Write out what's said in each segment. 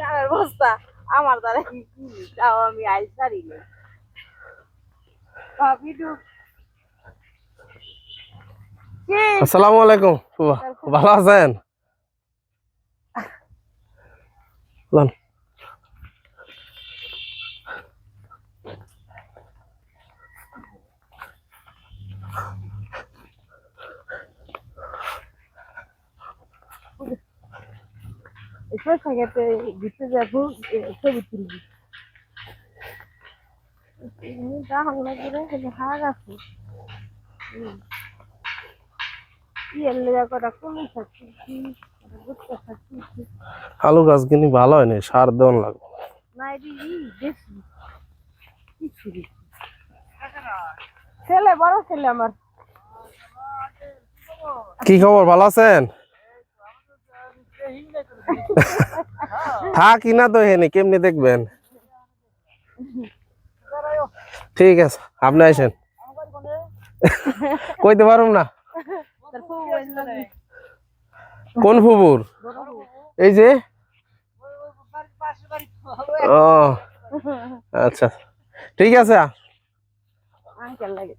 চালের বস্তা আমার দ্বারা কি তাও আমি আইস পারি না। আসসালামু আলাইকুম। ভালো আছেন? এসব থাকাতে ঘুরতে যাবো ছবি তুলবি হামলা করে হার আছে কটা কমে থাকছি ঘুরতে থাকছি আলু গাছ কিনি ভালো হয়নি, সার দেওয়ান লাগবে। না এটি বেশি কিছু ছেলে বড় ছেলে আমার। কি খবর, ভালো আছেন? থাকি না তো এখানে, কেমনি দেখবেন? ঠিক আছে, আপনি আসেন। কইতে পারুম না। কোন ফুবুর? এই যে ও আচ্ছা, ঠিক আছে। আঙ্কেল লাগে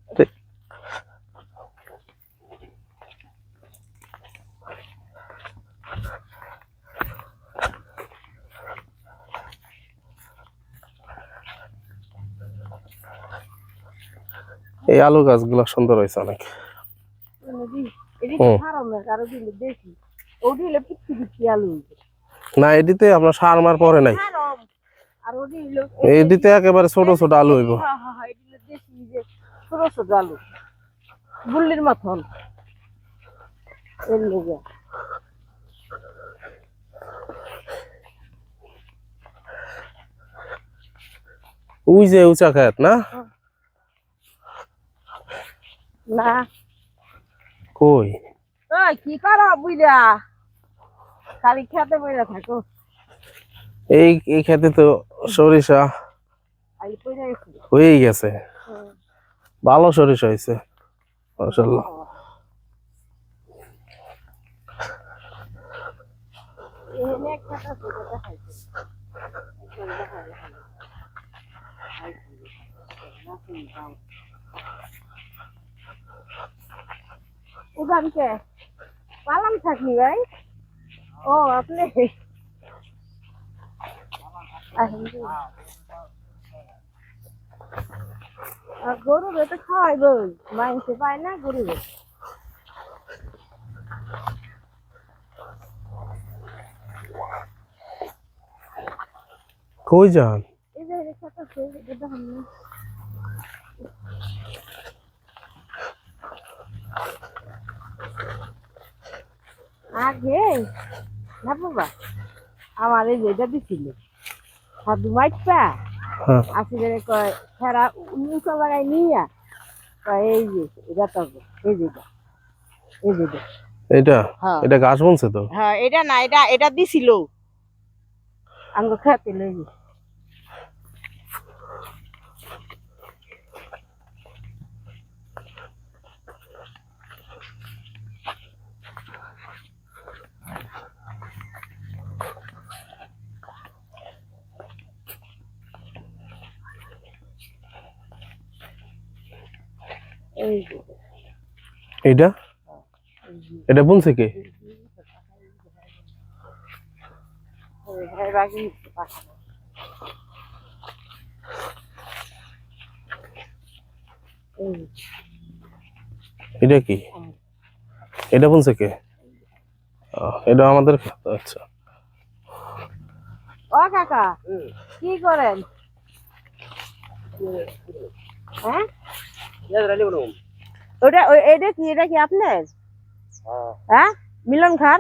এই আলু গাছগুলো সুন্দর হয়েছে অনেক। না, এদিতে আপনার সার মার পরে নাই, এদিতে একেবারে ছোট ছোট আলু হইব। ছোট ছোট আলু বুল্লির মতন এর লেগে ওই যে উঁচা খেত না? না কই কি করো বুঝলা খালি খেতে বইলা থাকো। এই এই খেতে তো সরিষা হয়ে গেছে, ভালো সরিষা হয়েছে মাশাআল্লাহ। উগানকে পালাম থাকনি ভাই। ও আপনি গরু তো খাওয়াই বই মাংসে পায় না গরু। কই যান? এই যে রেখাটা এটা আমি আগে না বাবা আমার এই যেটা দিছিল সাধু মাইটা আসলে কয় ফেরা উনিশশো লাগাই নিয়া কয় এই যে এটা তো এই যেটা এই যেটা এটা এটা গাছ বলছে তো। হ্যাঁ এটা না এটা এটা দিছিল আঙ্গ খেতে লই এইটা এটা বলছে কে? এটা কি, এটা বলছে কে? এটা আমাদের খেত। আচ্ছা ও কাকা কি করেন? হ্যাঁ ওটা এটা কি আপনার? হ্যাঁ মিলন খার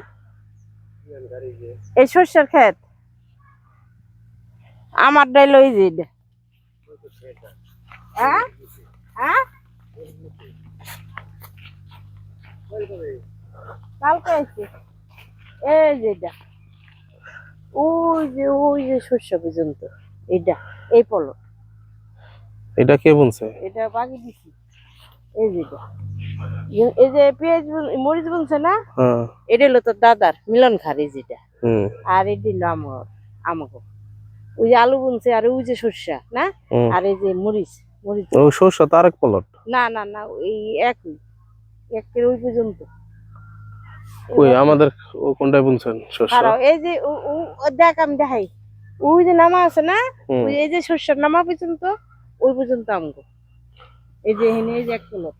এই সর্ষের ক্ষেত আমার ডাইল ওই যে হ্যাঁ হ্যাঁ কালকে আসছে এই যেটা ওই যে শস্য পর্যন্ত এটা এই পলট এটা কে বলছে? এটা বাকি দিছি এই যেটা এই যে পেঁয়াজ মরিচ বলছে না, এটা হলো তোর দাদার মিলন খার এই যেটা, আর এটা হলো আমার আমাকে ওই যে আলু বুনছে আর ওই যে সর্ষা না, হুম। আর এই যে মরিচ মরিচ ও সর্ষে তো আরেক প্লট। না না না এই একই একের ওই পর্যন্ত। কই আমাদের ও কোনটায় বুনছেন শস্য? আর এই যে দেখ আমি দেখাই, ওই যে নামা আছে না, হুম। ওই এই যে সর্ষার নামা পর্যন্ত, ওই পর্যন্ত আমগো। এই যে এখানে এই যে এক কিলো,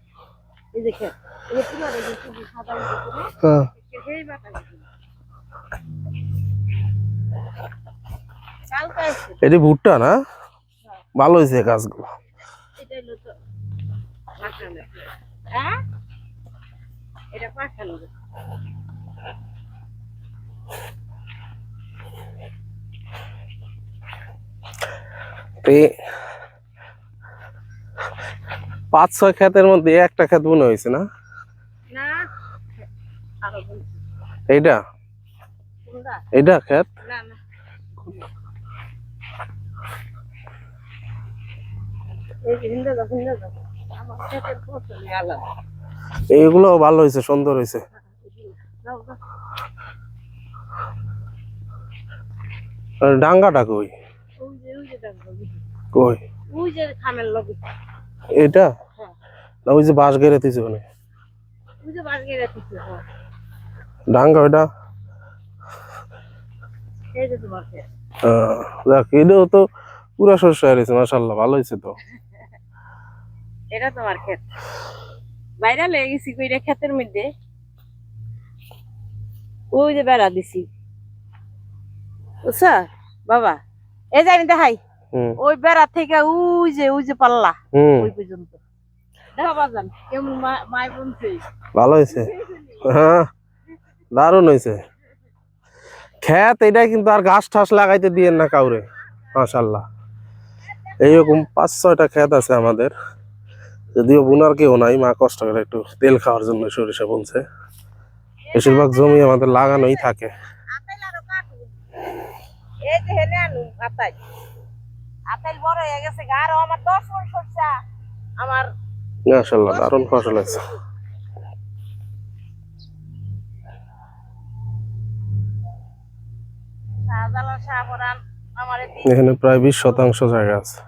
এই যে খেত, এই যে পুরো এই যে সবুজ সাদা উঠে পুরো, হ্যাঁ। এই বাটা গেছে। কালকে আসছে। এটি ভুট্টা না? ভালো হয়েছে গাছগুলো। এটা হলো তো পাঠানো। হ্যাঁ এটা পাঠানো। এই 5-6 ক্ষেতের মধ্যে একটা ক্ষেত মনে হয়েছে না? না আরো বলছি এইটা কোনটা? এইটা ক্ষেত? না না এই যে হিন্দা দাও আমার ক্ষেতের পছন্দ আলাদা। এইগুলো ভালো হয়েছে, সুন্দর হয়েছে। দাও দাও। আর ডাঙ্গাটা কই? ওই যে দেখো কই ওই যে খামের লগে। এটা হ্যাঁ না, ওই যে বাঁশ গেড়ে দিয়েছে ওখানে ওই যে বাড়ি রাখতেছে। হ্যাঁ ডাঙ্গা ওইটা। এই যে তোমার ক্ষেত। দেখ এটাও তো পুরা শস্য হয়েছে, মাশাআল্লাহ ভালো হয়েছে তো। এটা তোমার ক্ষেত, বাইরে লেগে গেছি কইরা ক্ষেতের মধ্যে। ওই যে বেড়া দিছি বুঝছা বাবা, এই যে আমি দেখাই, হুম ওই বেড়া থেকে ওই যে পাল্লা হুম ওই পর্যন্ত। দেখা বাজান কেমন মাই বলছে। ভালো হয়েছে। হ্যাঁ দারুণ হয়েছে ক্ষেত এটা, কিন্তু আর ঘাস ঠাস লাগাইতে দিয়েন না কাউরে, মাশাআল্লাহ। এইরকম 5-6টা ক্ষেত আছে আমাদের, যদিও বোনার কেউ নাই, মা কষ্ট করে একটু তেল খাওয়ার জন্য সরিষা বুনছে। বেশিরভাগ জমি আমাদের লাগানোই থাকে। আতাইল আরো কাটু, এই যে হেনে আনু আতাইল, আতাইল বড় হয়ে গেছে গা। আরো আমার 10 মণ সরষা, আমার মাশাআল্লাহ দারুণ ফসল আছে। শাহজালাল শাহপরান আমার এখানে প্রায় 20 শতাংশ জায়গা আছে।